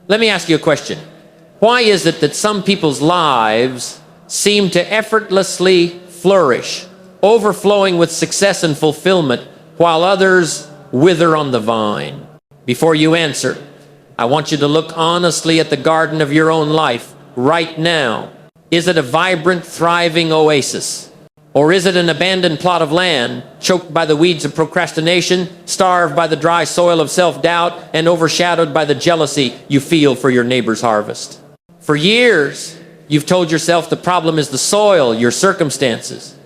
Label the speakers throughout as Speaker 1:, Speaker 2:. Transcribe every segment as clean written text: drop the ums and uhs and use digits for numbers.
Speaker 1: Let me ask you a question. Why is it that some people's lives seem to effortlessly flourish, overflowing with success and fulfillment, while others wither on the vine? Before you answer, I want you to look honestly at the garden of your own life right now. Is it a vibrant, thriving oasis? Or is it an abandoned plot of land, choked by the weeds of procrastination, starved by the dry soil of self-doubt, and overshadowed by the jealousy you feel for your neighbor's harvest? For years, you've told yourself the problem is the soil, your circumstances.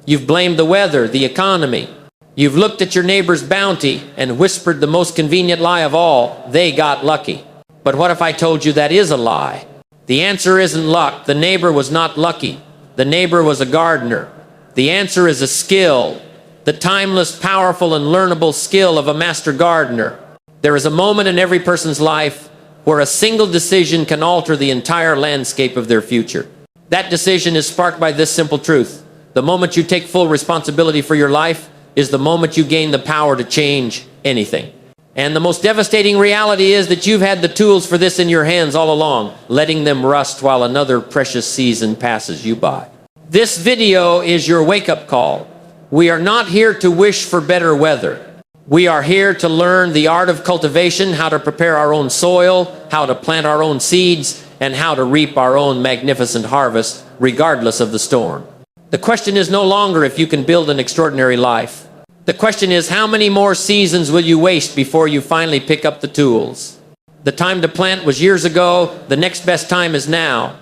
Speaker 1: You've blamed the weather, the economy. You've looked at your neighbor's bounty and whispered the most convenient lie of all: they got lucky. But what if I told you that is a lie? The answer isn't luck. The neighbor was not lucky. The neighbor was a gardener. The answer is a skill, the timeless, powerful, and learnable skill of a master gardener. There is a moment in every person's life where a single decision can alter the entire landscape of their future. That decision is sparked by this simple truth: the moment you take full responsibility for your life is the moment you gain the power to change anything. And the most devastating reality is that you've had the tools for this in your hands all along, letting them rust while another precious season passes you by. This video is your wake-up call. We are not here to wish for better weather. We are here to learn the art of cultivation, how to prepare our own soil, how to plant our own seeds, and how to reap our own magnificent harvest, regardless of the storm. The question is no longer if you can build an extraordinary life. The question is, how many more seasons will you waste before you finally pick up the tools? The time to plant was years ago. The next best time is now.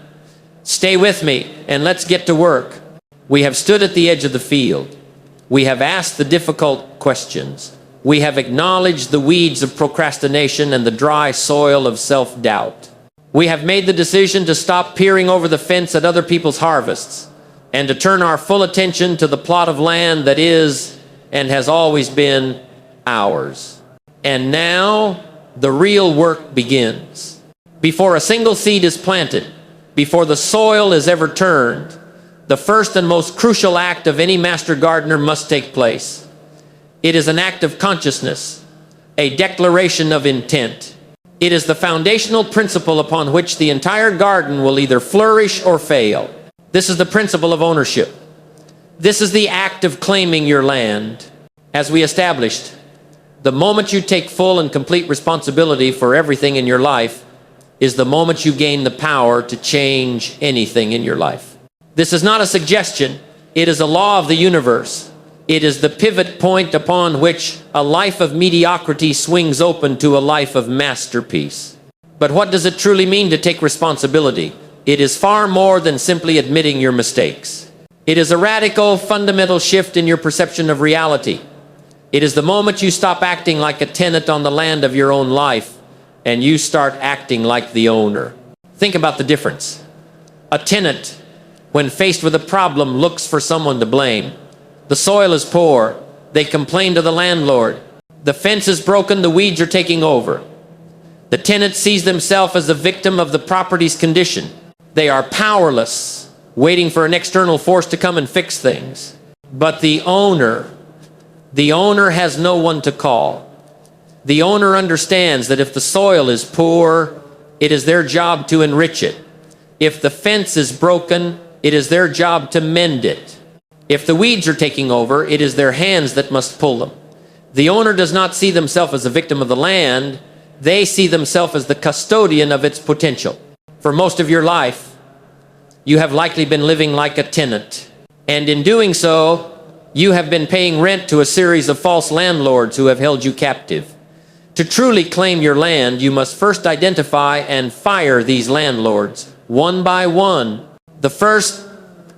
Speaker 1: Stay with me and let's get to work. We have stood at the edge of the field. We have asked the difficult questions. We have acknowledged the weeds of procrastination and the dry soil of self-doubt. We have made the decision to stop peering over the fence at other people's harvests and to turn our full attention to the plot of land that is and has always been ours. And now the real work begins. Before a single seed is planted, before the soil is ever turned, the first and most crucial act of any master gardener must take place. It is an act of consciousness, a declaration of intent. It is the foundational principle upon which the entire garden will either flourish or fail. This is the principle of ownership. This is the act of claiming your land. As we established, the moment you take full and complete responsibility for everything in your life is the moment you gain the power to change anything in your life. This is not a suggestion. It is a law of the universe. It is the pivot point upon which a life of mediocrity swings open to a life of masterpiece. But what does it truly mean to take responsibility? It is far more than simply admitting your mistakes. It is a radical, fundamental shift in your perception of reality. It is the moment you stop acting like a tenant on the land of your own life and you start acting like the owner. Think about the difference. A tenant, when faced with a problem, looks for someone to blame. The soil is poor. They complain to the landlord. The fence is broken. The weeds are taking over. The tenant sees themselves as the victim of the property's condition. They are powerless, waiting for an external force to come and fix things. But the owner has no one to call. The owner understands that if the soil is poor, it is their job to enrich it. If the fence is broken, it is their job to mend it. If the weeds are taking over, it is their hands that must pull them. The owner does not see themselves as a victim of the land. They see themselves as the custodian of its potential. For most of your life, you have likely been living like a tenant. And in doing so, you have been paying rent to a series of false landlords who have held you captive. To truly claim your land, you must first identify and fire these landlords, one by one. The first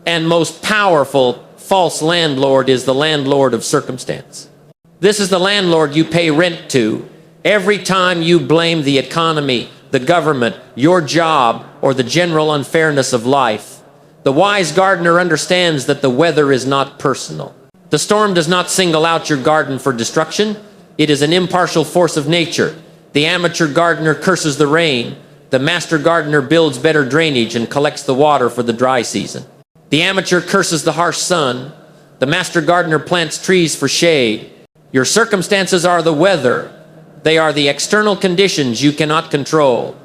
Speaker 1: and most powerful false landlord is the landlord of circumstance. This is the landlord you pay rent to every time you blame the economy, the government, your job, or the general unfairness of life. The wise gardener understands that the weather is not personal. The storm does not single out your garden for destruction. It is an impartial force of nature. The amateur gardener curses the rain. The master gardener builds better drainage and collects the water for the dry season. The amateur curses the harsh sun. The master gardener plants trees for shade. Your circumstances are the weather. They are the external conditions you cannot control.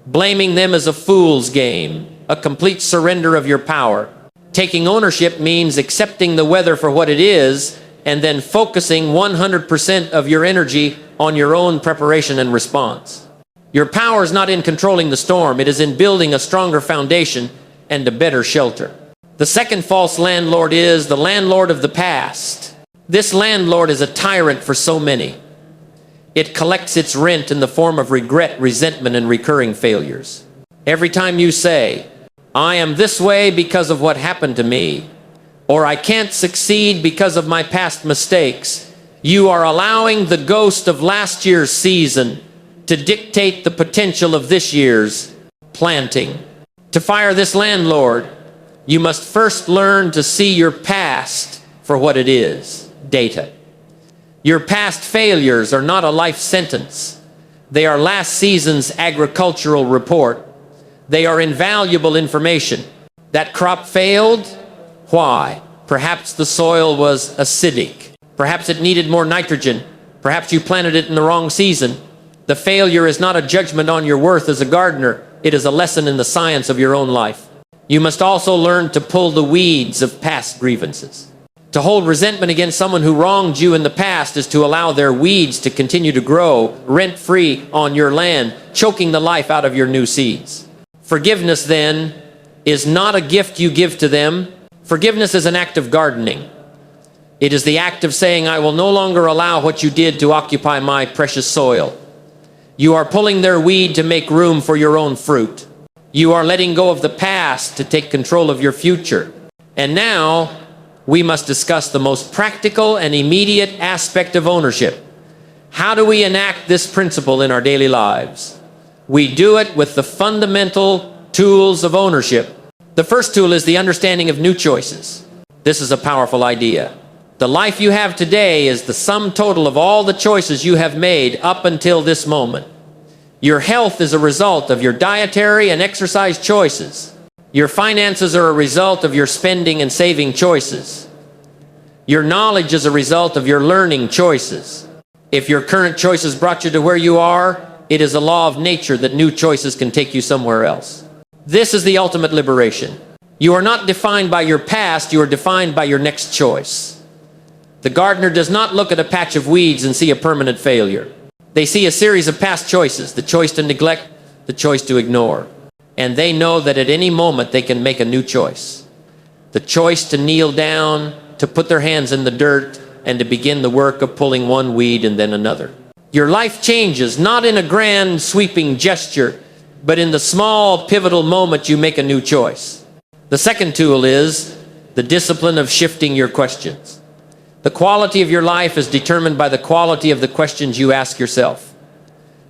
Speaker 1: Blaming them is a fool's game, a complete surrender of your power. Taking ownership means accepting the weather for what it is and then focusing 100% of your energy on your own preparation and response. Your power is not in controlling the storm. It is in building a stronger foundation and a better shelter. The second false landlord is the landlord of the past. This landlord is a tyrant for so many. It collects its rent in the form of regret, resentment, and recurring failures. Every time you say, I am this way because of what happened to me, or I can't succeed because of my past mistakes, you are allowing the ghost of last year's season to dictate the potential of this year's planting. To fire this landlord, you must first learn to see your past for what it is, data. Your past failures are not a life sentence. They are last season's agricultural report. They are invaluable information. That crop failed? Why? Perhaps the soil was acidic. Perhaps it needed more nitrogen. Perhaps you planted it in the wrong season. The failure is not a judgment on your worth as a gardener. It is a lesson in the science of your own life. You must also learn to pull the weeds of past grievances. To hold resentment against someone who wronged you in the past is to allow their weeds to continue to grow rent-free on your land, choking the life out of your new seeds. Forgiveness, then, is not a gift you give to them. Forgiveness is an act of gardening. It is the act of saying, I will no longer allow what you did to occupy my precious soil. You are pulling their weed to make room for your own fruit. You are letting go of the past to take control of your future. And now, we must discuss the most practical and immediate aspect of ownership. How do we enact this principle in our daily lives? We do it with the fundamental tools of ownership. The first tool is the understanding of new choices. This is a powerful idea. The life you have today is the sum total of all the choices you have made up until this moment. Your health is a result of your dietary and exercise choices. Your finances are a result of your spending and saving choices. Your knowledge is a result of your learning choices. If your current choices brought you to where you are, it is a law of nature that new choices can take you somewhere else. This is the ultimate liberation. You are not defined by your past, you are defined by your next choice. The gardener does not look at a patch of weeds and see a permanent failure. They see a series of past choices, the choice to neglect, the choice to ignore. And they know that at any moment they can make a new choice. The choice to kneel down, to put their hands in the dirt, and to begin the work of pulling one weed and then another. Your life changes, not in a grand sweeping gesture, but in the small pivotal moment you make a new choice. The second tool is the discipline of shifting your questions. The quality of your life is determined by the quality of the questions you ask yourself.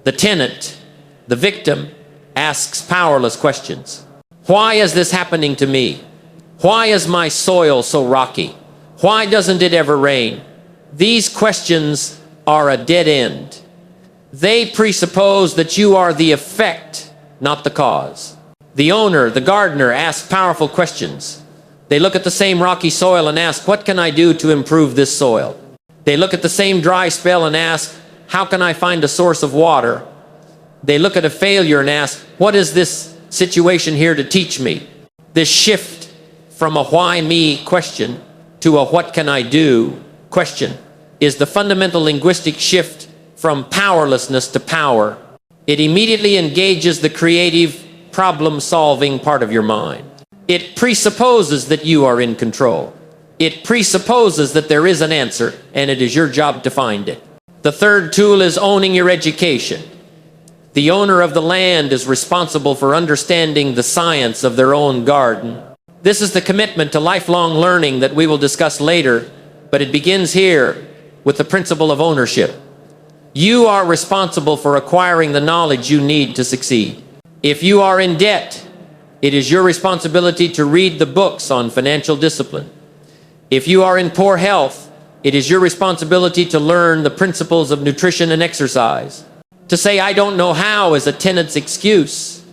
Speaker 1: The tenant, the victim, asks powerless questions. Why is this happening to me? Why is my soil so rocky? Why doesn't it ever rain? These questions are a dead end. They presuppose that you are the effect, not the cause. The owner, the gardener, asks powerful questions. They look at the same rocky soil and ask, what can I do to improve this soil? They look at the same dry spell and ask, how can I find a source of water? They look at a failure and ask, what is this situation here to teach me? This shift from a why me question to a what can I do question is the fundamental linguistic shift from powerlessness to power. It immediately engages the creative problem-solving part of your mind. It presupposes that you are in control. It presupposes that there is an answer, and it is your job to find it. The third tool is owning your education. The owner of the land is responsible for understanding the science of their own garden. This is the commitment to lifelong learning that we will discuss later, but it begins here with the principle of ownership. You are responsible for acquiring the knowledge you need to succeed. If you are in debt, it is your responsibility to read the books on financial discipline. If you are in poor health, it is your responsibility to learn the principles of nutrition and exercise. To say, I don't know how, is a tenant's excuse.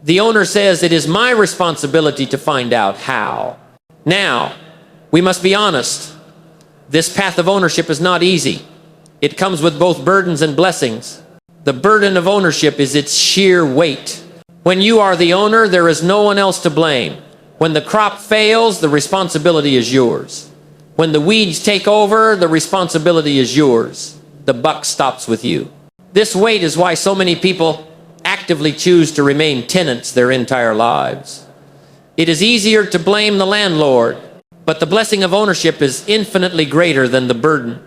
Speaker 1: The owner says, it is my responsibility to find out how. Now, we must be honest. This path of ownership is not easy. It comes with both burdens and blessings. The burden of ownership is its sheer weight. When you are the owner, there is no one else to blame. When the crop fails, the responsibility is yours. When the weeds take over, the responsibility is yours. The buck stops with you. This weight is why so many people actively choose to remain tenants their entire lives. It is easier to blame the landlord, but the blessing of ownership is infinitely greater than the burden.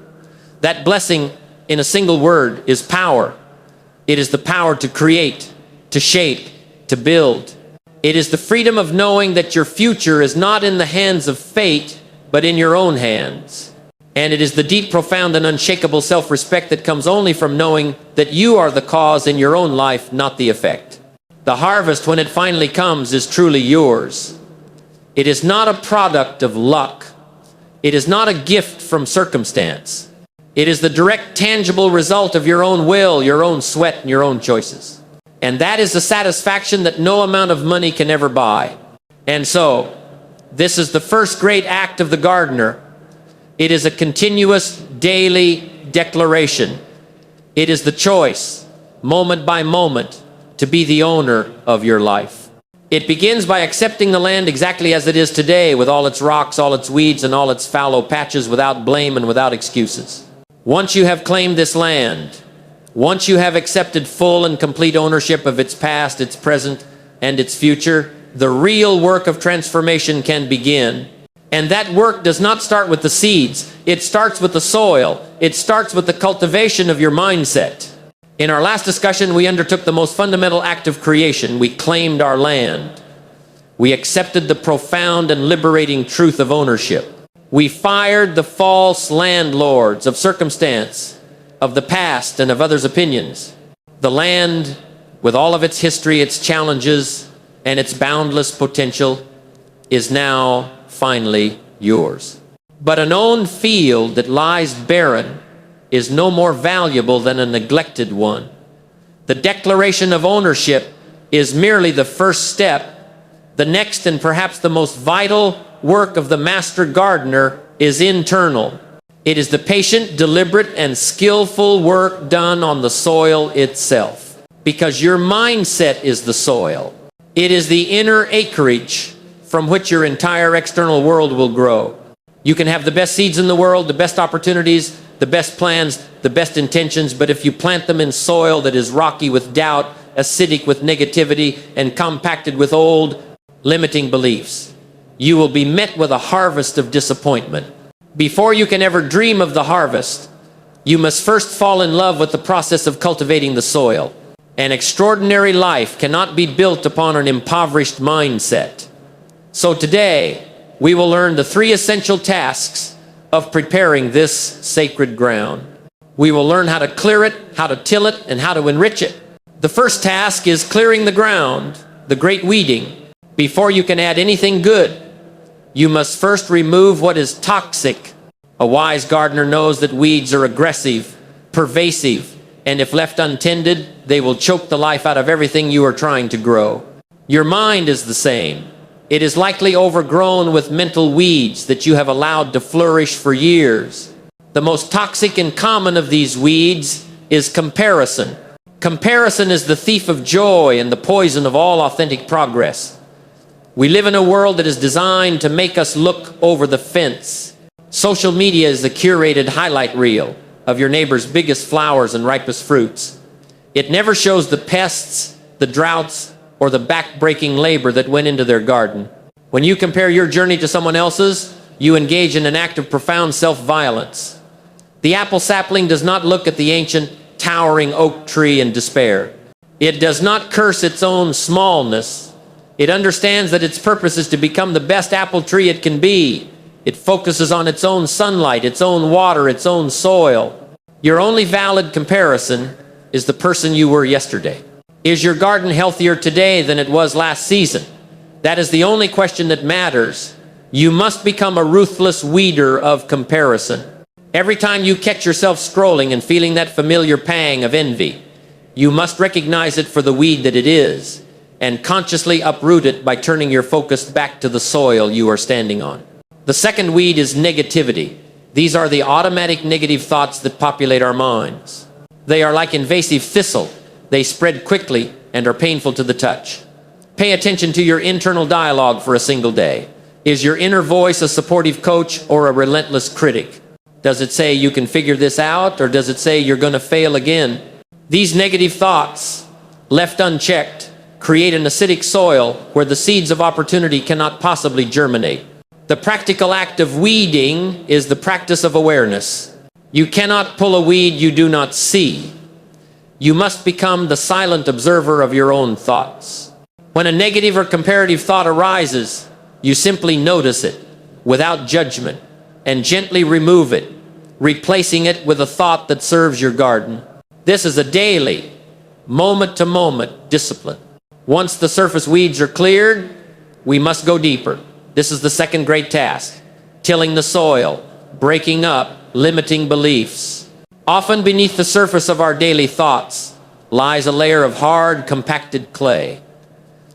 Speaker 1: That blessing, in a single word, is power. It is the power to create, to shape, to build. It is the freedom of knowing that your future is not in the hands of fate, but in your own hands. And it is the deep, profound, and unshakable self-respect that comes only from knowing that you are the cause in your own life, not the effect. The harvest, when it finally comes, is truly yours. It is not a product of luck. It is not a gift from circumstance. It is the direct, tangible result of your own will, your own sweat, and your own choices. And that is the satisfaction that no amount of money can ever buy. And so, this is the first great act of the gardener. It is a continuous, daily declaration. It is the choice, moment by moment, to be the owner of your life. It begins by accepting the land exactly as it is today, with all its rocks, all its weeds, and all its fallow patches, without blame and without excuses. Once you have claimed this land, once you have accepted full and complete ownership of its past, its present, and its future, the real work of transformation can begin. And that work does not start with the seeds. It starts with the soil. It starts with the cultivation of your mindset. In our last discussion, we undertook the most fundamental act of creation. We claimed our land. We accepted the profound and liberating truth of ownership. We fired the false landlords of circumstance, of the past, and of others' opinions. The land, with all of its history, its challenges, and its boundless potential, is now finally yours. But an owned field that lies barren is no more valuable than a neglected one. The declaration of ownership is merely the first step. The next and perhaps the most vital work of the master gardener is internal. It is the patient, deliberate, and skillful work done on the soil itself. Because your mindset is the soil. It is the inner acreage from which your entire external world will grow. You can have the best seeds in the world, the best opportunities, the best plans, the best intentions, but if you plant them in soil that is rocky with doubt, acidic with negativity, and compacted with old, limiting beliefs, you will be met with a harvest of disappointment. Before you can ever dream of the harvest, you must first fall in love with the process of cultivating the soil. An extraordinary life cannot be built upon an impoverished mindset. So today, we will learn the 3 essential tasks of preparing this sacred ground. We will learn how to clear it, how to till it, and how to enrich it. The first task is clearing the ground, the great weeding. Before you can add anything good, you must first remove what is toxic. A wise gardener knows that weeds are aggressive, pervasive, and if left untended, they will choke the life out of everything you are trying to grow. Your mind is the same. It is likely overgrown with mental weeds that you have allowed to flourish for years. The most toxic and common of these weeds is comparison. Comparison is the thief of joy and the poison of all authentic progress. We live in a world that is designed to make us look over the fence. Social media is the curated highlight reel of your neighbor's biggest flowers and ripest fruits. It never shows the pests, the droughts, or the back-breaking labor that went into their garden. When you compare your journey to someone else's, you engage in an act of profound self-violence. The apple sapling does not look at the ancient, towering oak tree in despair. It does not curse its own smallness. It understands that its purpose is to become the best apple tree it can be. It focuses on its own sunlight, its own water, its own soil. Your only valid comparison is the person you were yesterday. Is your garden healthier today than it was last season? That is the only question that matters. You must become a ruthless weeder of comparison. Every time you catch yourself scrolling and feeling that familiar pang of envy, you must recognize it for the weed that it is and consciously uproot it by turning your focus back to the soil you are standing on. The second weed is negativity. These are the automatic negative thoughts that populate our minds. They are like invasive thistle. They spread quickly and are painful to the touch. Pay attention to your internal dialogue for a single day. Is your inner voice a supportive coach or a relentless critic? Does it say you can figure this out, or does it say you're going to fail again? These negative thoughts, left unchecked, create an acidic soil where the seeds of opportunity cannot possibly germinate. The practical act of weeding is the practice of awareness. You cannot pull a weed you do not see. You must become the silent observer of your own thoughts. When a negative or comparative thought arises, you simply notice it without judgment and gently remove it, replacing it with a thought that serves your garden. This is a daily, moment-to-moment discipline. Once the surface weeds are cleared, we must go deeper. This is the second great task: tilling the soil, breaking up limiting beliefs. Often beneath the surface of our daily thoughts lies a layer of hard, compacted clay.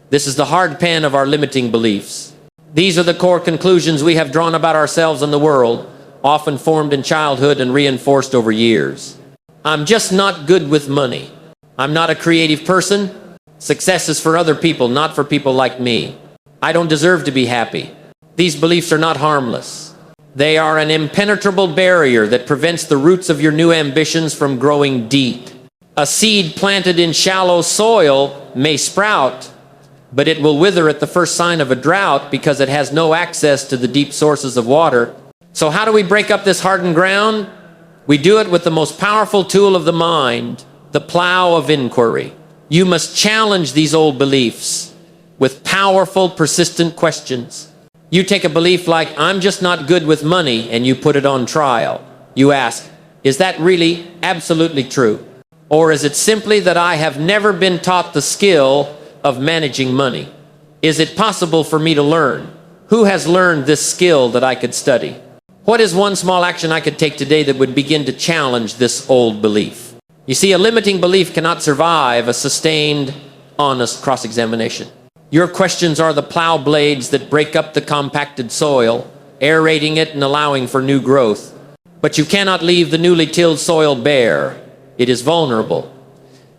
Speaker 1: This is the hard pan of our limiting beliefs. These are the core conclusions we have drawn about ourselves and the world, often formed in childhood and reinforced over years. I'm just not good with money. I'm not a creative person. Success is for other people, not for people like me. I don't deserve to be happy. These beliefs are not harmless. They are an impenetrable barrier that prevents the roots of your new ambitions from growing deep. A seed planted in shallow soil may sprout, but it will wither at the first sign of a drought because it has no access to the deep sources of water. So how do we break up this hardened ground? We do it with the most powerful tool of the mind, the plow of inquiry. You must challenge these old beliefs with powerful, persistent questions. You take a belief like, I'm just not good with money, and you put it on trial. You ask, is that really absolutely true? Or is it simply that I have never been taught the skill of managing money? Is it possible for me to learn? Who has learned this skill that I could study? What is one small action I could take today that would begin to challenge this old belief? You see, a limiting belief cannot survive a sustained, honest cross-examination. Your questions are the plow blades that break up the compacted soil, aerating it and allowing for new growth. But you cannot leave the newly tilled soil bare. It is vulnerable.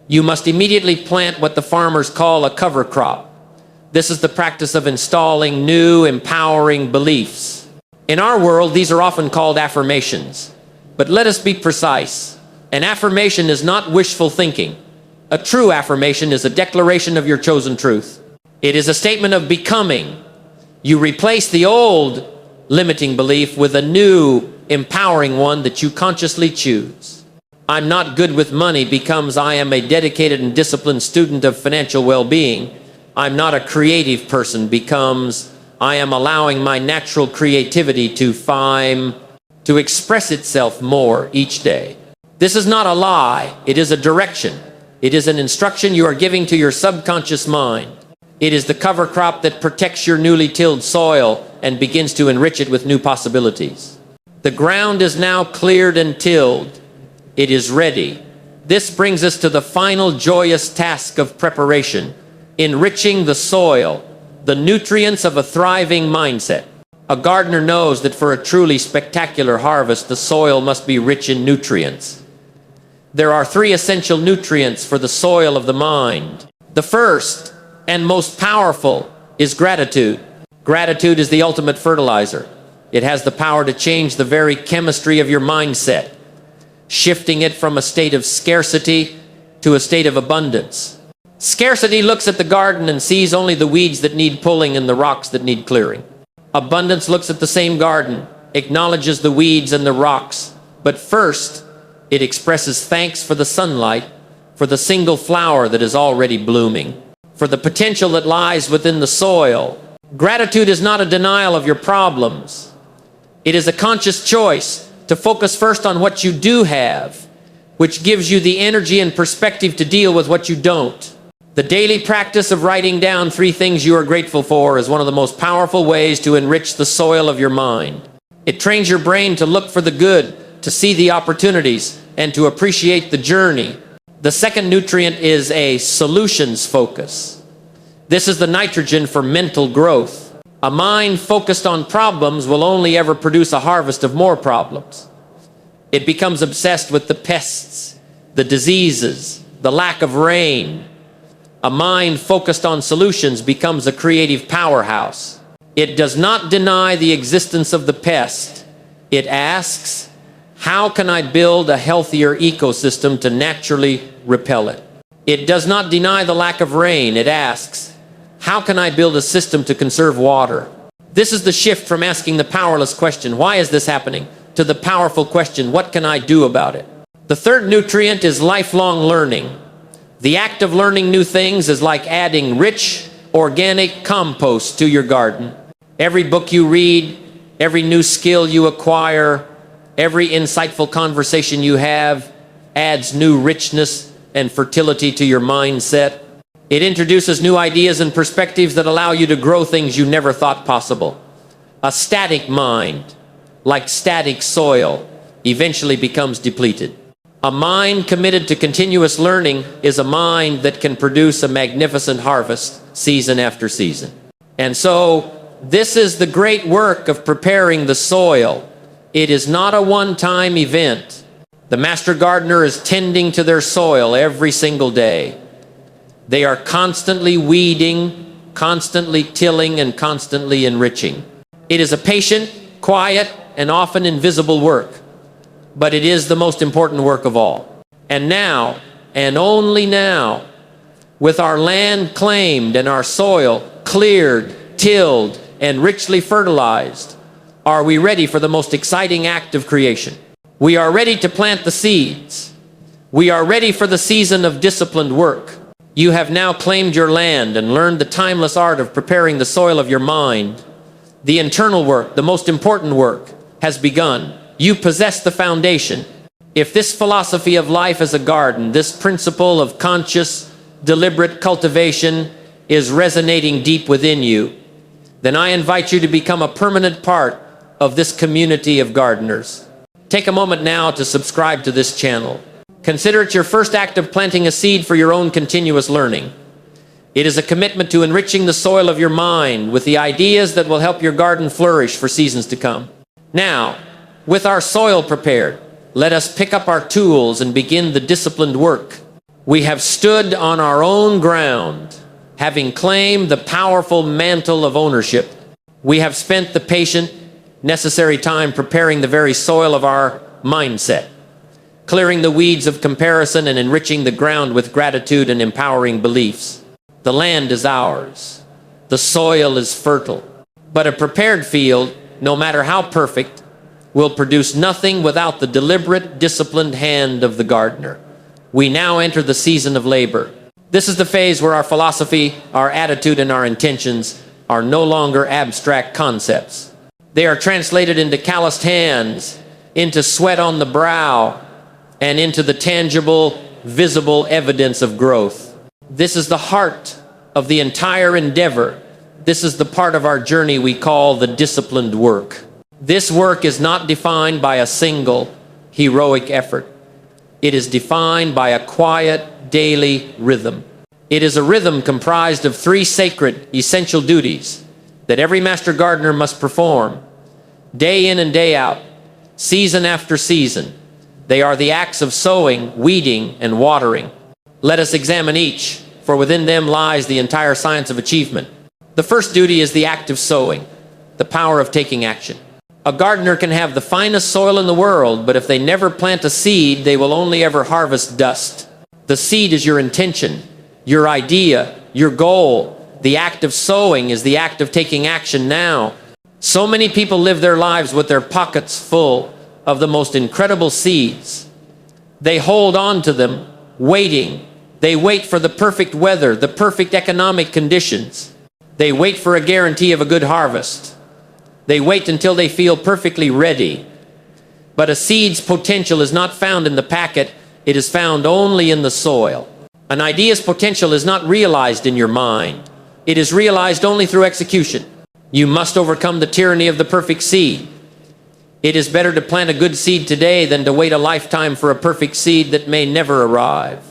Speaker 1: You must immediately plant what the farmers call a cover crop. This is the practice of installing new, empowering beliefs. In our world, these are often called affirmations. But let us be precise. An affirmation is not wishful thinking. A true affirmation is a declaration of your chosen truth. It is a statement of becoming. You replace the old limiting belief with a new, empowering one that you consciously choose. I'm not good with money becomes I am a dedicated and disciplined student of financial well-being. I'm not a creative person becomes I am allowing my natural creativity to express itself more each day. This is not a lie. It is a direction. It is an instruction you are giving to your subconscious mind. It is the cover crop that protects your newly tilled soil and begins to enrich it with new possibilities. The ground is now cleared and tilled. It is ready. This brings us to the final joyous task of preparation, enriching the soil, the nutrients of a thriving mindset. A gardener knows that for a truly spectacular harvest, the soil must be rich in nutrients. There are 3 essential nutrients for the soil of the mind. The first and most powerful is gratitude. Gratitude is the ultimate fertilizer. It has the power to change the very chemistry of your mindset, shifting it from a state of scarcity to a state of abundance. Scarcity looks at the garden and sees only the weeds that need pulling and the rocks that need clearing. Abundance looks at the same garden, acknowledges the weeds and the rocks, but first it expresses thanks for the sunlight, for the single flower that is already blooming, for the potential that lies within the soil. Gratitude is not a denial of your problems. It is a conscious choice to focus first on what you do have, which gives you the energy and perspective to deal with what you don't. The daily practice of writing down 3 things you are grateful for is one of the most powerful ways to enrich the soil of your mind. It trains your brain to look for the good, to see the opportunities, and to appreciate the journey. The second nutrient is a solutions focus. This is the nitrogen for mental growth. A mind focused on problems will only ever produce a harvest of more problems. It becomes obsessed with the pests, the diseases, the lack of rain. A mind focused on solutions becomes a creative powerhouse. It does not deny the existence of the pest. It asks, how can I build a healthier ecosystem to naturally repel it? It does not deny the lack of rain. It asks, how can I build a system to conserve water? This is the shift from asking the powerless question, why is this happening, to the powerful question, what can I do about it? The third nutrient is lifelong learning. The act of learning new things is like adding rich, organic compost to your garden. Every book you read, every new skill you acquire, every insightful conversation you have adds new richness and fertility to your mindset. It introduces new ideas and perspectives that allow you to grow things you never thought possible. A static mind, like static soil, eventually becomes depleted. A mind committed to continuous learning is a mind that can produce a magnificent harvest season after season. And so, this is the great work of preparing the soil. It is not a one-time event. The master gardener is tending to their soil every single day. They are constantly weeding, constantly tilling, and constantly enriching. It is a patient, quiet, and often invisible work, but it is the most important work of all. And now, and only now, with our land claimed and our soil cleared, tilled, and richly fertilized, are we ready for the most exciting act of creation. We are ready to plant the seeds. We are ready for the season of disciplined work. You have now claimed your land and learned the timeless art of preparing the soil of your mind. The internal work, the most important work, has begun. You possess the foundation. If this philosophy of life as a garden, this principle of conscious, deliberate cultivation is resonating deep within you, then I invite you to become a permanent part of this community of gardeners. Take a moment now to subscribe to this channel. Consider it your first act of planting a seed for your own continuous learning. It is a commitment to enriching the soil of your mind with the ideas that will help your garden flourish for seasons to come. Now, with our soil prepared, let us pick up our tools and begin the disciplined work. We have stood on our own ground, having claimed the powerful mantle of ownership. We have spent the patient, necessary time preparing the very soil of our mindset, clearing the weeds of comparison and enriching the ground with gratitude and empowering beliefs. The land is ours. The soil is fertile. But a prepared field, no matter how perfect, will produce nothing without the deliberate, disciplined hand of the gardener. We now enter the season of labor. This is the phase where our philosophy, our attitude, and our intentions are no longer abstract concepts. They are translated into calloused hands, into sweat on the brow, and into the tangible, visible evidence of growth. This is the heart of the entire endeavor. This is the part of our journey we call the disciplined work. This work is not defined by a single heroic effort. It is defined by a quiet, daily rhythm. It is a rhythm comprised of 3 sacred, essential duties that every master gardener must perform, day in and day out, season after season. They are the acts of sowing, weeding, and watering. Let us examine each, for within them lies the entire science of achievement. The first duty is the act of sowing, the power of taking action. A gardener can have the finest soil in the world, but if they never plant a seed, they will only ever harvest dust. The seed is your intention, your idea, your goal. The act of sowing is the act of taking action now. So many people live their lives with their pockets full of the most incredible seeds. They hold on to them, waiting. They wait for the perfect weather, the perfect economic conditions. They wait for a guarantee of a good harvest. They wait until they feel perfectly ready. But a seed's potential is not found in the packet. It is found only in the soil. An idea's potential is not realized in your mind. It is realized only through execution. You must overcome the tyranny of the perfect seed. It is better to plant a good seed today than to wait a lifetime for a perfect seed that may never arrive.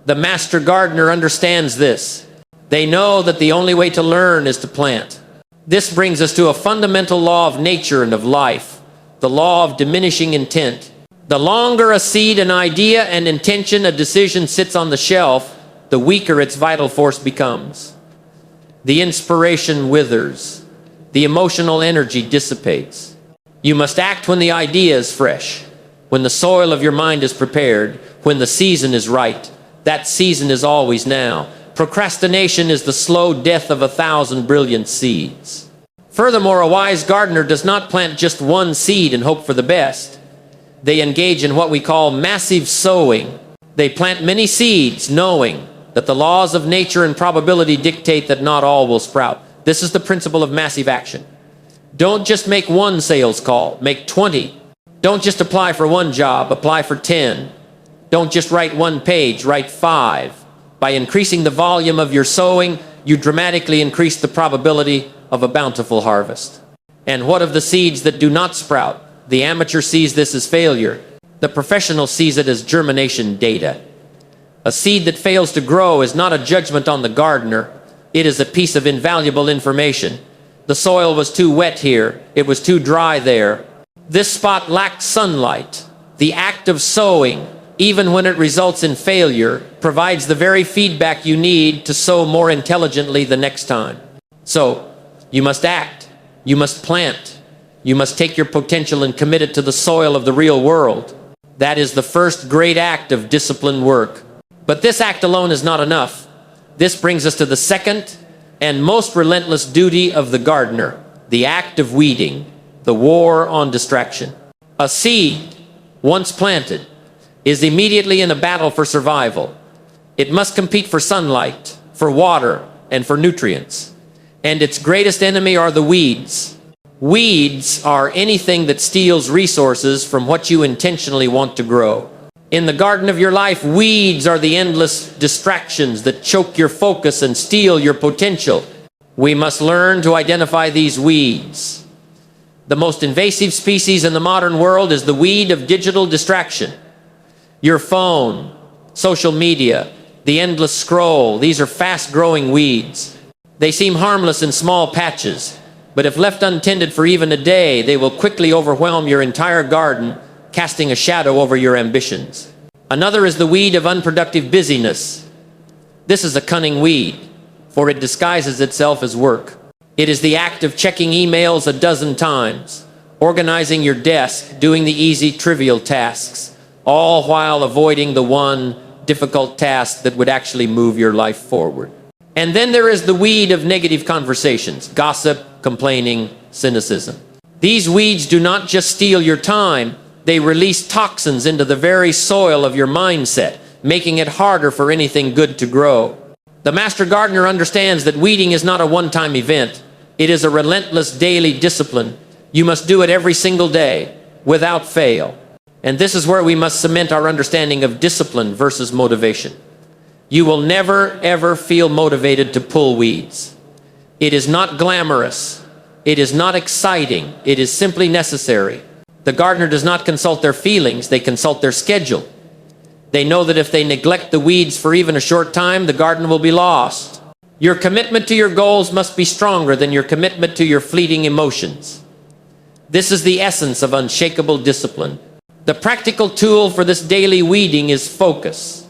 Speaker 1: The master gardener understands this. They know that the only way to learn is to plant. This brings us to a fundamental law of nature and of life, the law of diminishing intent. The longer a seed, an idea, an intention, a decision sits on the shelf, the weaker its vital force becomes. The inspiration withers. The emotional energy dissipates. You must act when the idea is fresh, when the soil of your mind is prepared, when the season is right. That season is always now. Procrastination is the slow death of 1,000 brilliant seeds. Furthermore, a wise gardener does not plant just one seed and hope for the best. They engage in what we call massive sowing. They plant many seeds, knowing that the laws of nature and probability dictate that not all will sprout. This is the principle of massive action. Don't just make one sales call, make 20. Don't just apply for one job, apply for 10. Don't just write one page, write 5. By increasing the volume of your sowing, you dramatically increase the probability of a bountiful harvest. And what of the seeds that do not sprout? The amateur sees this as failure. The professional sees it as germination data. A seed that fails to grow is not a judgment on the gardener. It is a piece of invaluable information. The soil was too wet here. It was too dry there. This spot lacked sunlight. The act of sowing, even when it results in failure, provides the very feedback you need to sow more intelligently the next time. So, you must act. You must plant. You must take your potential and commit it to the soil of the real world. That is the first great act of disciplined work. But this act alone is not enough. This brings us to the second and most relentless duty of the gardener, the act of weeding, the war on distraction. A seed, once planted, is immediately in a battle for survival. It must compete for sunlight, for water, and for nutrients. And its greatest enemy are the weeds. Weeds are anything that steals resources from what you intentionally want to grow. In the garden of your life, weeds are the endless distractions that choke your focus and steal your potential. We must learn to identify these weeds. The most invasive species in the modern world is the weed of digital distraction. Your phone, social media, the endless scroll, these are fast-growing weeds. They seem harmless in small patches, but if left untended for even a day, they will quickly overwhelm your entire garden, casting a shadow over your ambitions. Another is the weed of unproductive busyness. This is a cunning weed, for it disguises itself as work. It is the act of checking emails a dozen times, organizing your desk, doing the easy, trivial tasks, all while avoiding the one difficult task that would actually move your life forward. And then there is the weed of negative conversations, gossip, complaining, cynicism. These weeds do not just steal your time, they release toxins into the very soil of your mindset, making it harder for anything good to grow. The master gardener understands that weeding is not a one-time event. It is a relentless daily discipline. You must do it every single day, without fail. And this is where we must cement our understanding of discipline versus motivation. You will never, ever feel motivated to pull weeds. It is not glamorous. It is not exciting. It is simply necessary. The gardener does not consult their feelings. They consult their schedule. They know that if they neglect the weeds for even a short time, the garden will be lost. Your commitment to your goals must be stronger than your commitment to your fleeting emotions. This is the essence of unshakable discipline. The practical tool for this daily weeding is focus.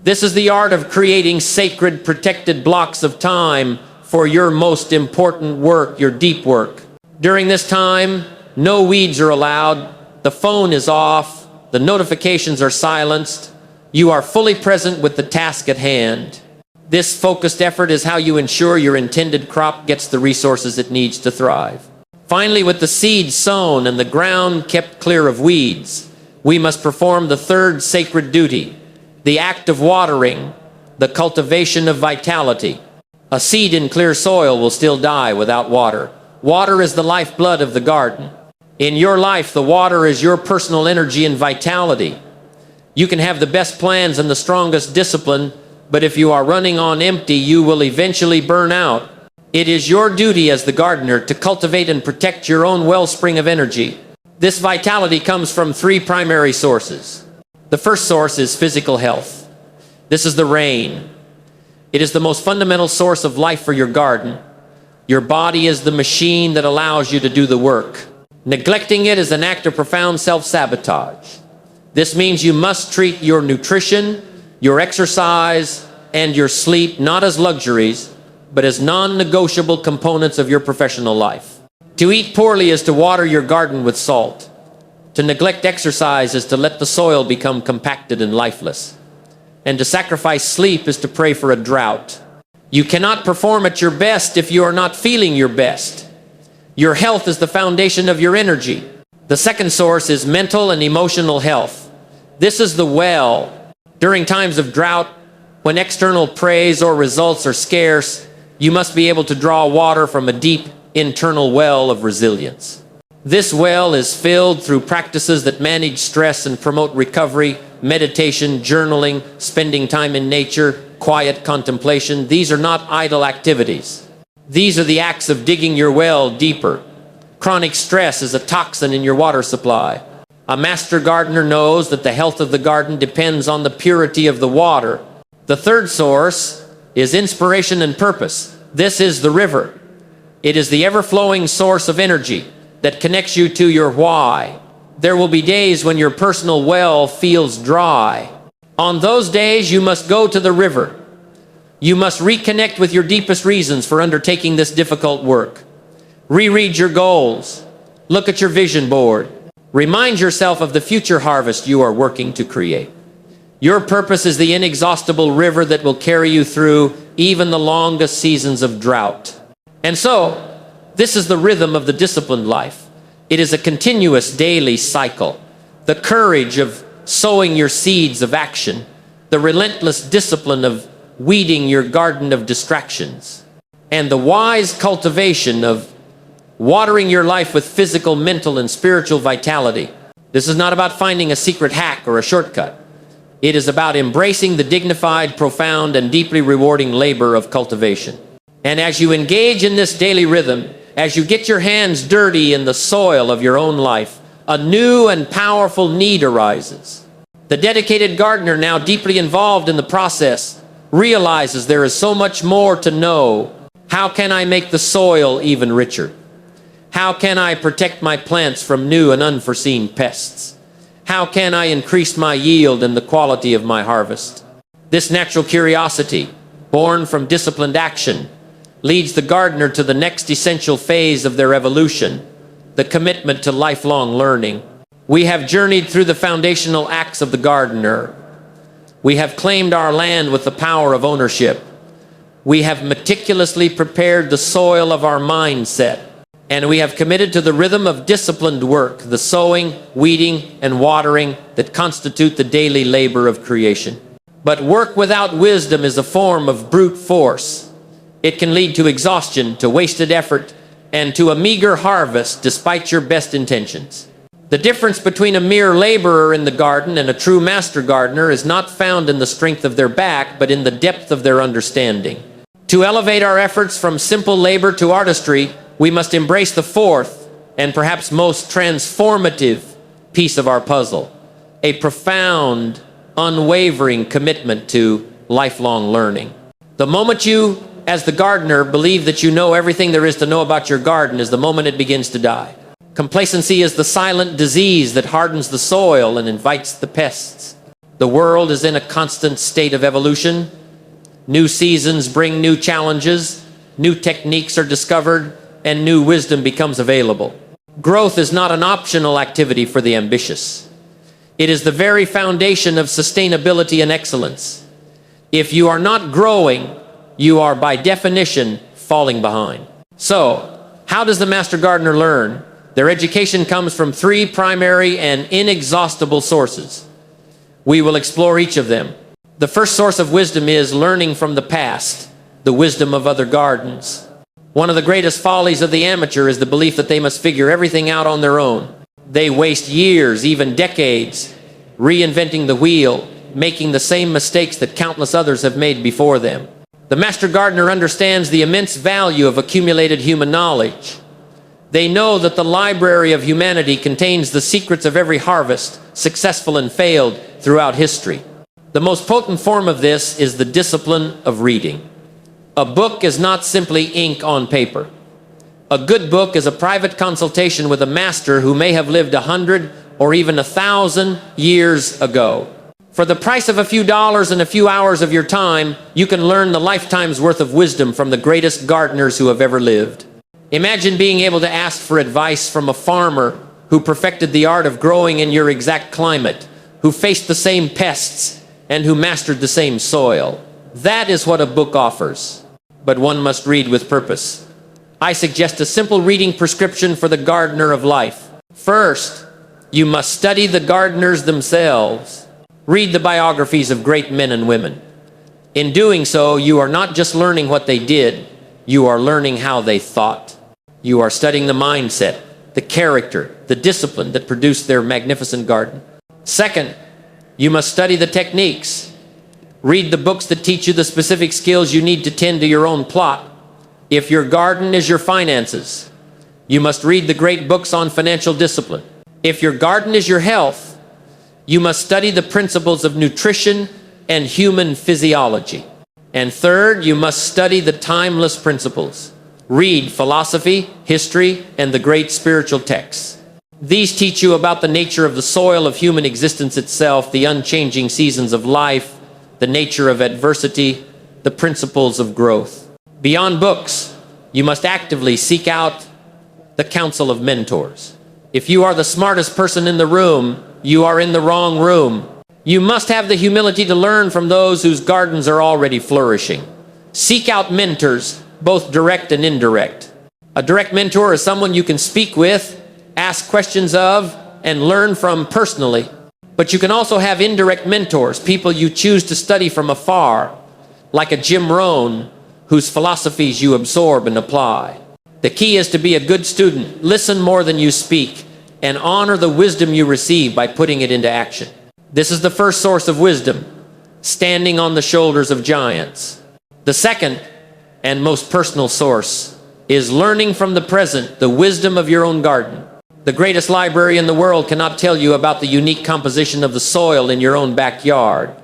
Speaker 1: This is the art of creating sacred, protected blocks of time for your most important work, your deep work. During this time, no weeds are allowed. The phone is off. The notifications are silenced. You are fully present with the task at hand. This focused effort is how you ensure your intended crop gets the resources it needs to thrive. Finally, with the seed sown and the ground kept clear of weeds, we must perform the third sacred duty, the act of watering, the cultivation of vitality. A seed in clear soil will still die without water. Water is the lifeblood of the garden. In your life, the water is your personal energy and vitality. You can have the best plans and the strongest discipline, but if you are running on empty, you will eventually burn out. It is your duty as the gardener to cultivate and protect your own wellspring of energy. This vitality comes from three primary sources. The first source is physical health. This is the rain. It is the most fundamental source of life for your garden. Your body is the machine that allows you to do the work. Neglecting it is an act of profound self-sabotage. This means you must treat your nutrition, your exercise, and your sleep not as luxuries, but as non-negotiable components of your professional life. To eat poorly is to water your garden with salt. To neglect exercise is to let the soil become compacted and lifeless. And to sacrifice sleep is to pray for a drought. You cannot perform at your best if you are not feeling your best. Your health is the foundation of your energy. The second source is mental and emotional health. This is the well. During times of drought, when external praise or results are scarce, you must be able to draw water from a deep internal well of resilience. This well is filled through practices that manage stress and promote recovery, meditation, journaling, spending time in nature, quiet contemplation. These are not idle activities. These are the acts of digging your well deeper. Chronic stress is a toxin in your water supply. A master gardener knows that the health of the garden depends on the purity of the water. The third source is inspiration and purpose. This is the river. It is the ever-flowing source of energy that connects you to your why. There will be days when your personal well feels dry. On those days, you must go to the river. You must reconnect with your deepest reasons for undertaking this difficult work. Reread your goals. Look at your vision board. Remind yourself of the future harvest you are working to create. Your purpose is the inexhaustible river that will carry you through even the longest seasons of drought. And so, this is the rhythm of the disciplined life. It is a continuous daily cycle. The courage of sowing your seeds of action. The relentless discipline of weeding your garden of distractions. And the wise cultivation of watering your life with physical, mental, and spiritual vitality. This is not about finding a secret hack or a shortcut. It is about embracing the dignified, profound, and deeply rewarding labor of cultivation. And as you engage in this daily rhythm, as you get your hands dirty in the soil of your own life, a new and powerful need arises. The dedicated gardener, now deeply involved in the process, realizes there is so much more to know. How can I make the soil even richer? How can I protect my plants from new and unforeseen pests? How can I increase my yield and the quality of my harvest? This natural curiosity, born from disciplined action, leads the gardener to the next essential phase of their evolution, the commitment to lifelong learning. We have journeyed through the foundational acts of the gardener. We have claimed our land with the power of ownership. We have meticulously prepared the soil of our mindset. And we have committed to the rhythm of disciplined work, the sowing, weeding, and watering that constitute the daily labor of creation. But work without wisdom is a form of brute force. It can lead to exhaustion, to wasted effort, and to a meager harvest despite your best intentions. The difference between a mere laborer in the garden and a true master gardener is not found in the strength of their back, but in the depth of their understanding. To elevate our efforts from simple labor to artistry, we must embrace the fourth and perhaps most transformative piece of our puzzle, a profound, unwavering commitment to lifelong learning. The moment you, as the gardener, believe that you know everything there is to know about your garden is the moment it begins to die. Complacency is the silent disease that hardens the soil and invites the pests. The world is in a constant state of evolution. New seasons bring new challenges, new techniques are discovered, and new wisdom becomes available. Growth is not an optional activity for the ambitious. It is the very foundation of sustainability and excellence. If you are not growing, you are by definition falling behind. So, how does the master gardener learn? Their education comes from three primary and inexhaustible sources. We will explore each of them. The first source of wisdom is learning from the past, the wisdom of other gardens. One of the greatest follies of the amateur is the belief that they must figure everything out on their own. They waste years, even decades, reinventing the wheel, making the same mistakes that countless others have made before them. The master gardener understands the immense value of accumulated human knowledge. They know that the library of humanity contains the secrets of every harvest, successful and failed, throughout history. The most potent form of this is the discipline of reading. A book is not simply ink on paper. A good book is a private consultation with a master who may have lived 100 or even 1,000 years ago. For the price of a few dollars and a few hours of your time, you can learn the lifetime's worth of wisdom from the greatest gardeners who have ever lived. Imagine being able to ask for advice from a farmer who perfected the art of growing in your exact climate, who faced the same pests, and who mastered the same soil. That is what a book offers, but one must read with purpose. I suggest a simple reading prescription for the gardener of life. First, you must study the gardeners themselves. Read the biographies of great men and women. In doing so, you are not just learning what they did, you are learning how they thought. You are studying the mindset, the character, the discipline that produced their magnificent garden. Second, you must study the techniques. Read the books that teach you the specific skills you need to tend to your own plot. If your garden is your finances, you must read the great books on financial discipline. If your garden is your health, you must study the principles of nutrition and human physiology. And third, you must study the timeless principles. Read philosophy, history, and the great spiritual texts. These teach you about the nature of the soil of human existence itself, the unchanging seasons of life, the nature of adversity, the principles of growth. Beyond books, you must actively seek out the counsel of mentors. If you are the smartest person in the room, you are in the wrong room. You must have the humility to learn from those whose gardens are already flourishing. Seek out mentors, both direct and indirect. A direct mentor is someone you can speak with, ask questions of, and learn from personally. But you can also have indirect mentors, people you choose to study from afar, like a Jim Rohn, whose philosophies you absorb and apply. The key is to be a good student, listen more than you speak, and honor the wisdom you receive by putting it into action. This is the first source of wisdom, standing on the shoulders of giants. The second and most personal source is learning from the present the wisdom of your own garden. The greatest library in the world cannot tell you about the unique composition of the soil in your own backyard.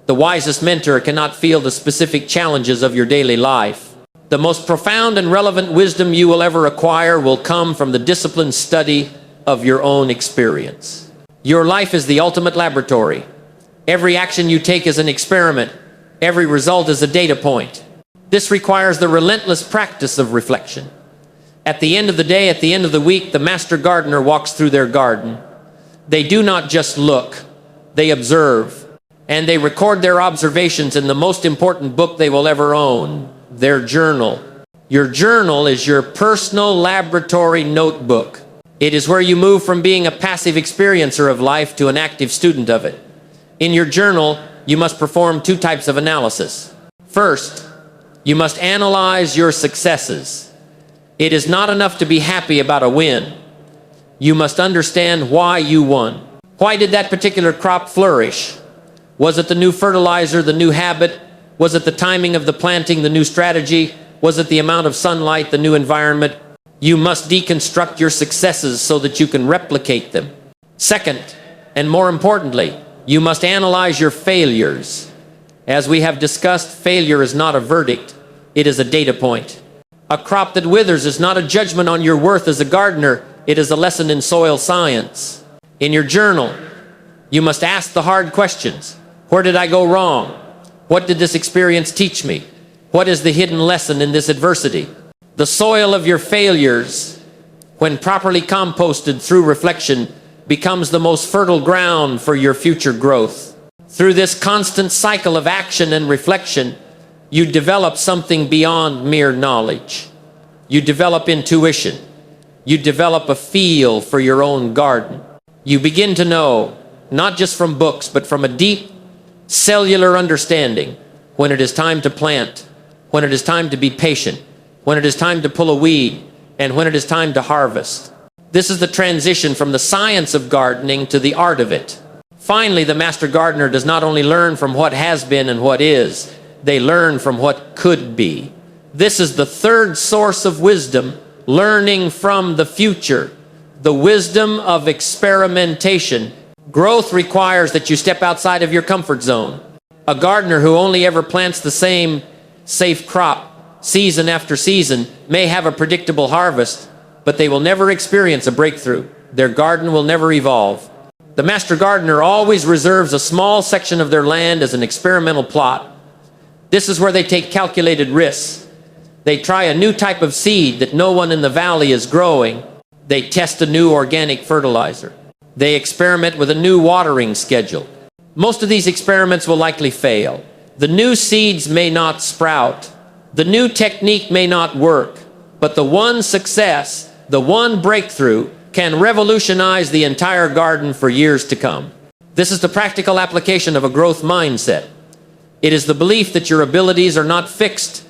Speaker 1: The wisest mentor cannot feel the specific challenges of your daily life. The most profound and relevant wisdom you will ever acquire will come from the disciplined study of your own experience. Your life is the ultimate laboratory. Every action you take is an experiment. Every result is a data point. This requires the relentless practice of reflection. At the end of the day, at the end of the week, the master gardener walks through their garden. They do not just look, they observe, and they record their observations in the most important book they will ever own, their journal. Your journal is your personal laboratory notebook. It is where you move from being a passive experiencer of life to an active student of it. In your journal, you must perform two types of analysis. First, you must analyze your successes. It is not enough to be happy about a win. You must understand why you won. Why did that particular crop flourish? Was it the new fertilizer, the new habit? Was it the timing of the planting, the new strategy? Was it the amount of sunlight, the new environment? You must deconstruct your successes so that you can replicate them. Second, and more importantly, you must analyze your failures. As we have discussed, failure is not a verdict, it is a data point. A crop that withers is not a judgment on your worth as a gardener, it is a lesson in soil science. In your journal, you must ask the hard questions. Where did I go wrong? What did this experience teach me? What is the hidden lesson in this adversity? The soil of your failures, when properly composted through reflection, becomes the most fertile ground for your future growth. Through this constant cycle of action and reflection, you develop something beyond mere knowledge. You develop intuition. You develop a feel for your own garden. You begin to know, not just from books, but from a deep cellular understanding, when it is time to plant, when it is time to be patient, when it is time to pull a weed, and when it is time to harvest. This is the transition from the science of gardening to the art of it. Finally, the master gardener does not only learn from what has been and what is, they learn from what could be. This is the third source of wisdom, learning from the future, the wisdom of experimentation. Growth requires that you step outside of your comfort zone. A gardener who only ever plants the same safe crop season after season may have a predictable harvest, but they will never experience a breakthrough. their garden will never evolve. The master gardener always reserves a small section of their land as an experimental plot. This is where they take calculated risks. They try a new type of seed that no one in the valley is growing. They test a new organic fertilizer. They experiment with a new watering schedule. Most of these experiments will likely fail. The new seeds may not sprout. The new technique may not work. But the one success, the one breakthrough, can revolutionize the entire garden for years to come. This is the practical application of a growth mindset. It is the belief that your abilities are not fixed,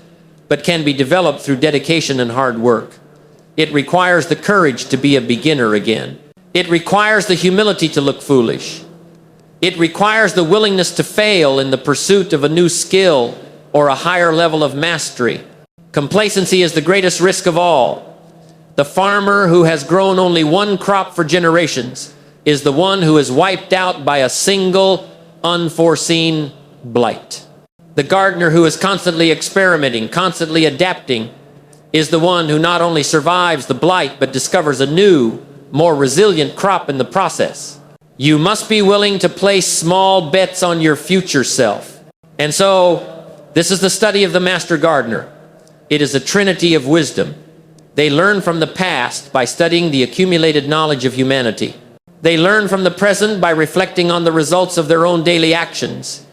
Speaker 1: but can be developed through dedication and hard work. It requires the courage to be a beginner again. It requires the humility to look foolish. It requires the willingness to fail in the pursuit of a new skill or a higher level of mastery. Complacency is the greatest risk of all. The farmer who has grown only one crop for generations is the one who is wiped out by a single unforeseen blight. The gardener who is constantly experimenting, constantly adapting, is the one who not only survives the blight, but discovers a new, more resilient crop in the process. You must be willing to place small bets on your future self. And so, this is the study of the master gardener. It is a trinity of wisdom. They learn from the past by studying the accumulated knowledge of humanity. They learn from the present by reflecting on the results of their own daily actions.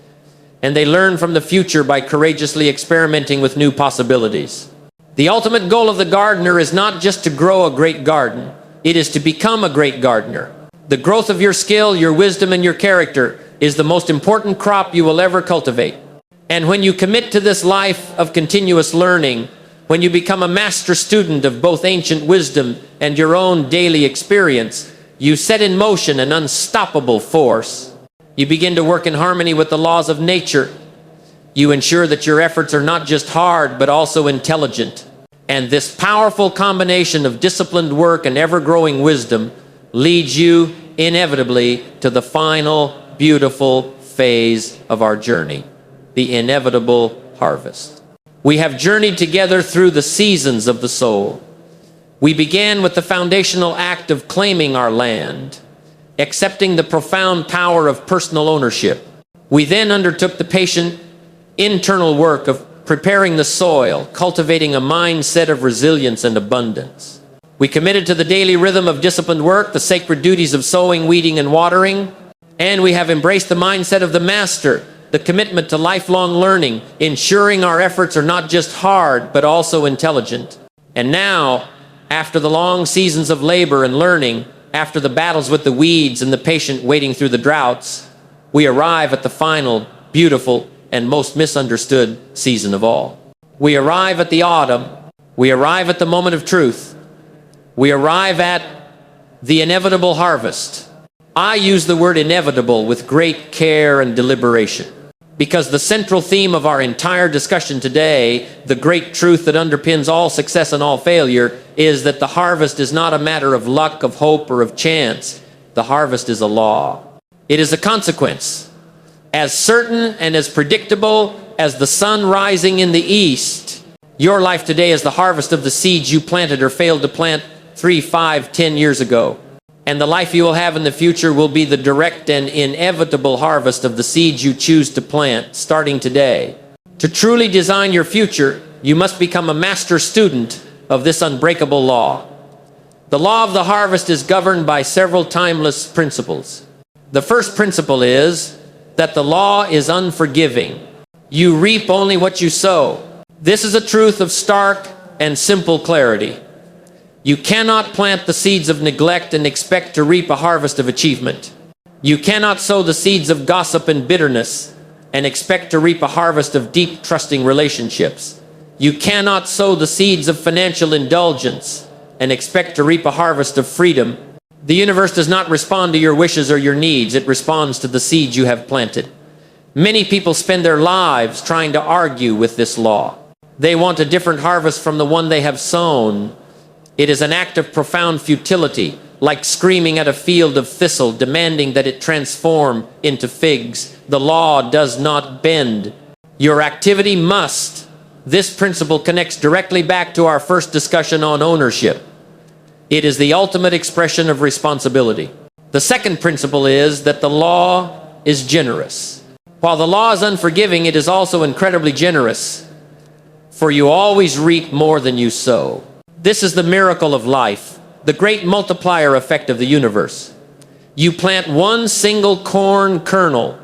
Speaker 1: And they learn from the future by courageously experimenting with new possibilities. The ultimate goal of the gardener is not just to grow a great garden. It is to become a great gardener. The growth of your skill, your wisdom, and your character is the most important crop you will ever cultivate. And when you commit to this life of continuous learning, when you become a master student of both ancient wisdom and your own daily experience, you set in motion an unstoppable force. You begin to work in harmony with the laws of nature. You ensure that your efforts are not just hard, but also intelligent. And this powerful combination of disciplined work and ever-growing wisdom leads you inevitably to the final, beautiful phase of our journey, the inevitable harvest. We have journeyed together through the seasons of the soul. We began with the foundational act of claiming our land, accepting the profound power of personal ownership. We then undertook the patient internal work of preparing the soil, cultivating a mindset of resilience and abundance. We committed to the daily rhythm of disciplined work, the sacred duties of sowing, weeding, and watering, and we have embraced the mindset of the master, the commitment to lifelong learning, ensuring our efforts are not just hard, but also intelligent. And now, after the long seasons of labor and learning, after the battles with the weeds and the patient waiting through the droughts, we arrive at the final, beautiful, and most misunderstood season of all. We arrive at the autumn. We arrive at the moment of truth. We arrive at the inevitable harvest. I use the word inevitable with great care and deliberation, because the central theme of our entire discussion today, the great truth that underpins all success and all failure, is that the harvest is not a matter of luck, of hope, or of chance. The harvest is a law. It is a consequence. As certain and as predictable as the sun rising in the east, your life today is the harvest of the seeds you planted or failed to plant 3, 5, 10 years ago. And the life you will have in the future will be the direct and inevitable harvest of the seeds you choose to plant starting today. To truly design your future, you must become a master student of this unbreakable law. The law of the harvest is governed by several timeless principles. The first principle is that the law is unforgiving. You reap only what you sow. This is a truth of stark and simple clarity. You cannot plant the seeds of neglect and expect to reap a harvest of achievement. You cannot sow the seeds of gossip and bitterness and expect to reap a harvest of deep, trusting relationships. You cannot sow the seeds of financial indulgence and expect to reap a harvest of freedom. The universe does not respond to your wishes or your needs. It responds to the seeds you have planted. Many people spend their lives trying to argue with this law. They want a different harvest from the one they have sown. It is an act of profound futility, like screaming at a field of thistle, demanding that it transform into figs. The law does not bend. Your activity must. This principle connects directly back to our first discussion on ownership. It is the ultimate expression of responsibility. The second principle is that the law is generous. While the law is unforgiving, it is also incredibly generous, for you always reap more than you sow. This is the miracle of life, the great multiplier effect of the universe. You plant one single corn kernel,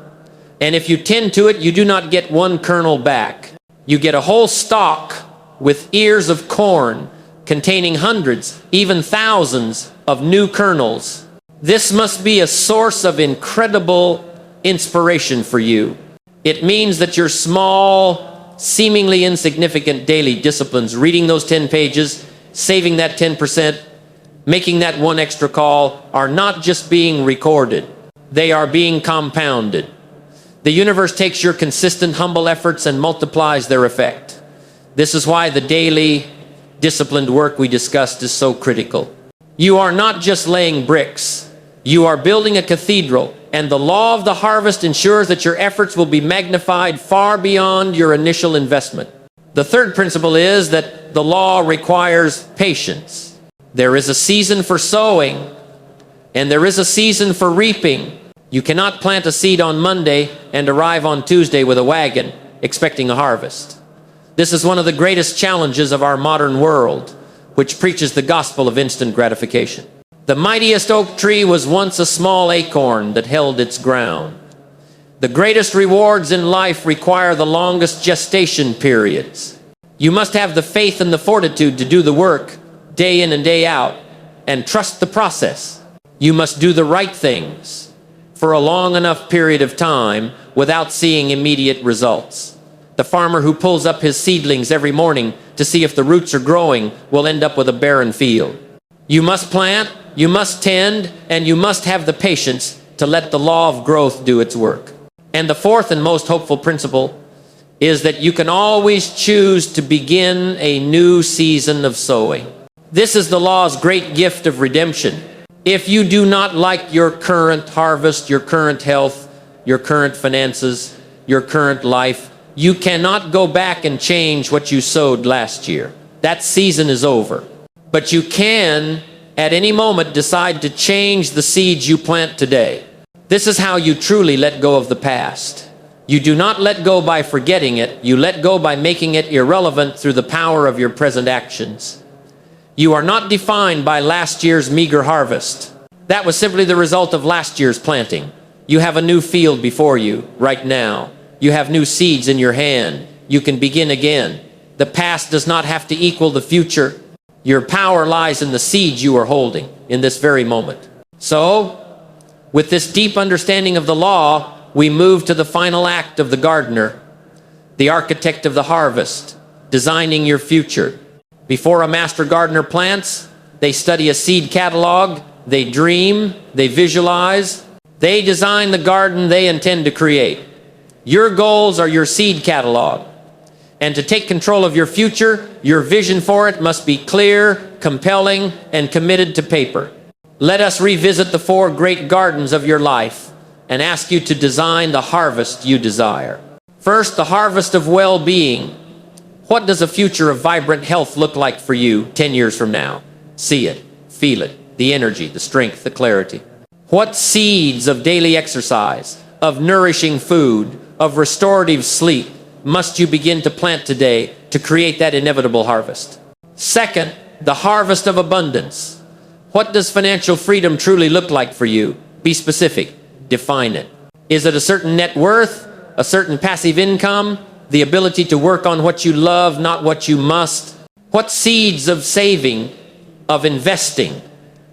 Speaker 1: and if you tend to it, you do not get one kernel back. You get a whole stalk with ears of corn containing hundreds, even thousands of new kernels. This must be a source of incredible inspiration for you. It means that your small, seemingly insignificant daily disciplines, reading those 10 pages, saving that 10%, making that one extra call, are not just being recorded. They are being compounded. The universe takes your consistent, humble efforts and multiplies their effect. This is why the daily, disciplined work we discussed is so critical. You are not just laying bricks. You are building a cathedral, and the law of the harvest ensures that your efforts will be magnified far beyond your initial investment. The third principle is that the law requires patience. There is a season for sowing, and there is a season for reaping. You cannot plant a seed on Monday and arrive on Tuesday with a wagon expecting a harvest. This is one of the greatest challenges of our modern world, which preaches the gospel of instant gratification. The mightiest oak tree was once a small acorn that held its ground. The greatest rewards in life require the longest gestation periods. You must have the faith and the fortitude to do the work day in and day out and trust the process. You must do the right things for a long enough period of time without seeing immediate results. The farmer who pulls up his seedlings every morning to see if the roots are growing will end up with a barren field. You must plant, you must tend, and you must have the patience to let the law of growth do its work. And the fourth and most hopeful principle is that you can always choose to begin a new season of sowing. This is the law's great gift of redemption. If you do not like your current harvest, your current health, your current finances, your current life, you cannot go back and change what you sowed last year. That season is over. But you can, at any moment, decide to change the seeds you plant today. This is how you truly let go of the past. You do not let go by forgetting it. You let go by making it irrelevant through the power of your present actions. You are not defined by last year's meager harvest. That was simply the result of last year's planting. You have a new field before you right now. You have new seeds in your hand. You can begin again. The past does not have to equal the future. Your power lies in the seeds you are holding in this very moment. So, with this deep understanding of the law, we move to the final act of the gardener, the architect of the harvest, designing your future. Before a master gardener plants, they study a seed catalog, they dream, they visualize, they design the garden they intend to create. Your goals are your seed catalog. And to take control of your future, your vision for it must be clear, compelling, and committed to paper. Let us revisit the 4 great gardens of your life and ask you to design the harvest you desire. First, the harvest of well-being. What does a future of vibrant health look like for you 10 years from now? See it, feel it, the energy, the strength, the clarity. What seeds of daily exercise, of nourishing food, of restorative sleep must you begin to plant today to create that inevitable harvest? Second, the harvest of abundance. What does financial freedom truly look like for you? Be specific. Define it. Is it a certain net worth, a certain passive income, the ability to work on what you love, not what you must? What seeds of saving, of investing,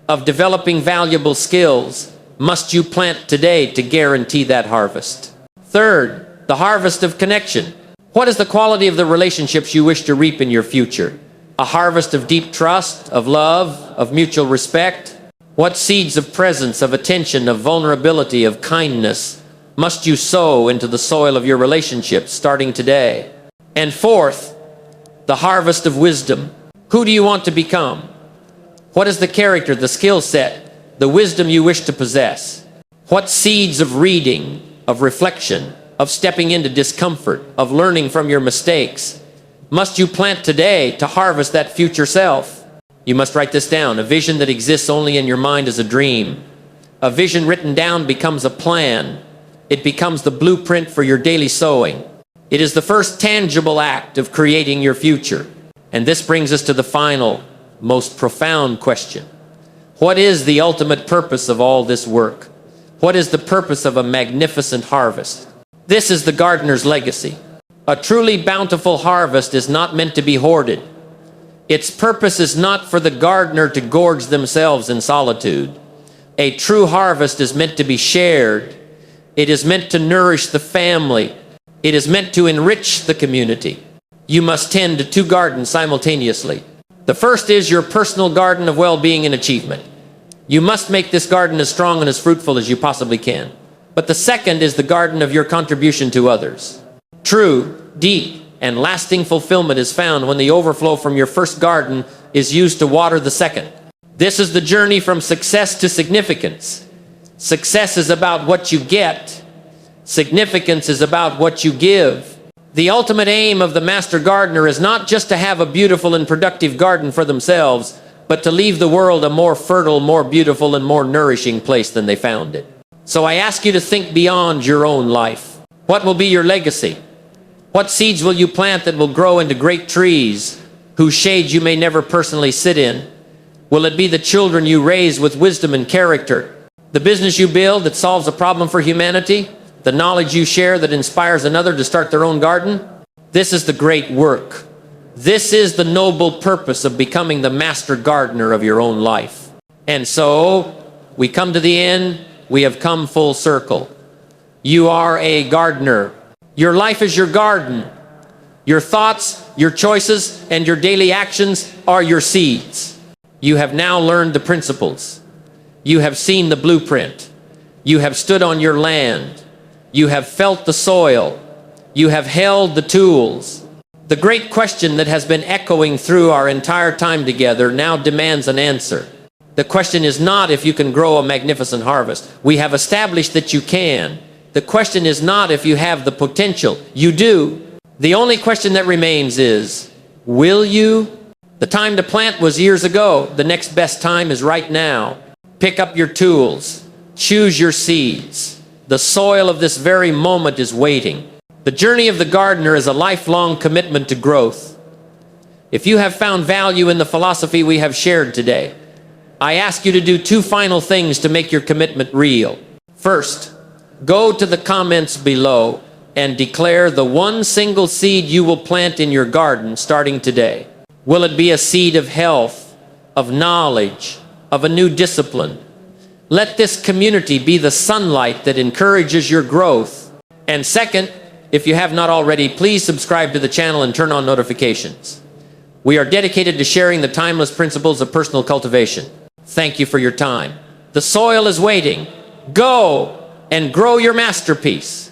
Speaker 1: of developing valuable skills must you plant today to guarantee that harvest? Third, the harvest of connection. What is the quality of the relationships you wish to reap in your future? A harvest of deep trust, of love, of mutual respect? What seeds of presence, of attention, of vulnerability, of kindness must you sow into the soil of your relationships starting today? And fourth, the harvest of wisdom. Who do you want to become? What is the character, the skill set, the wisdom you wish to possess? What seeds of reading, of reflection, of stepping into discomfort, of learning from your mistakes must you plant today to harvest that future self? You must write this down. A vision that exists only in your mind is a dream. A vision written down becomes a plan. It becomes the blueprint for your daily sowing. It is the first tangible act of creating your future. And this brings us to the final, most profound question. What is the ultimate purpose of all this work? What is the purpose of a magnificent harvest? This is the gardener's legacy. A truly bountiful harvest is not meant to be hoarded. Its purpose is not for the gardener to gorge themselves in solitude. A true harvest is meant to be shared. It is meant to nourish the family. It is meant to enrich the community. You must tend to two gardens simultaneously. The first is your personal garden of well-being and achievement. You must make this garden as strong and as fruitful as you possibly can. But the second is the garden of your contribution to others. True, deep, and lasting fulfillment is found when the overflow from your first garden is used to water the second. This is the journey from success to significance. Success is about what you get. Significance is about what you give. The ultimate aim of the master gardener is not just to have a beautiful and productive garden for themselves, but to leave the world a more fertile, more beautiful, and more nourishing place than they found it. So I ask you to think beyond your own life. What will be your legacy? What seeds will you plant that will grow into great trees whose shade you may never personally sit in? Will it be the children you raise with wisdom and character? The business you build that solves a problem for humanity? The knowledge you share that inspires another to start their own garden? This is the great work. This is the noble purpose of becoming the master gardener of your own life. And so, we come to the end. We have come full circle. You are a gardener. Your life is your garden. Your thoughts, your choices, and your daily actions are your seeds. You have now learned the principles. You have seen the blueprint. You have stood on your land. You have felt the soil. You have held the tools. The great question that has been echoing through our entire time together now demands an answer. The question is not if you can grow a magnificent harvest. We have established that you can. The question is not if you have the potential. You do. The only question that remains is, will you? The time to plant was years ago. The next best time is right now. Pick up your tools. Choose your seeds. The soil of this very moment is waiting. The journey of the gardener is a lifelong commitment to growth. If you have found value in the philosophy we have shared today, I ask you to do two final things to make your commitment real. First, go to the comments below and declare the one single seed you will plant in your garden starting today. Will it be a seed of health, of knowledge, of a new discipline? Let this community be the sunlight that encourages your growth. And second, if you have not already, please subscribe to the channel and turn on notifications. We are dedicated to sharing the timeless principles of personal cultivation. Thank you for your time. The soil is waiting. Go and grow your masterpiece.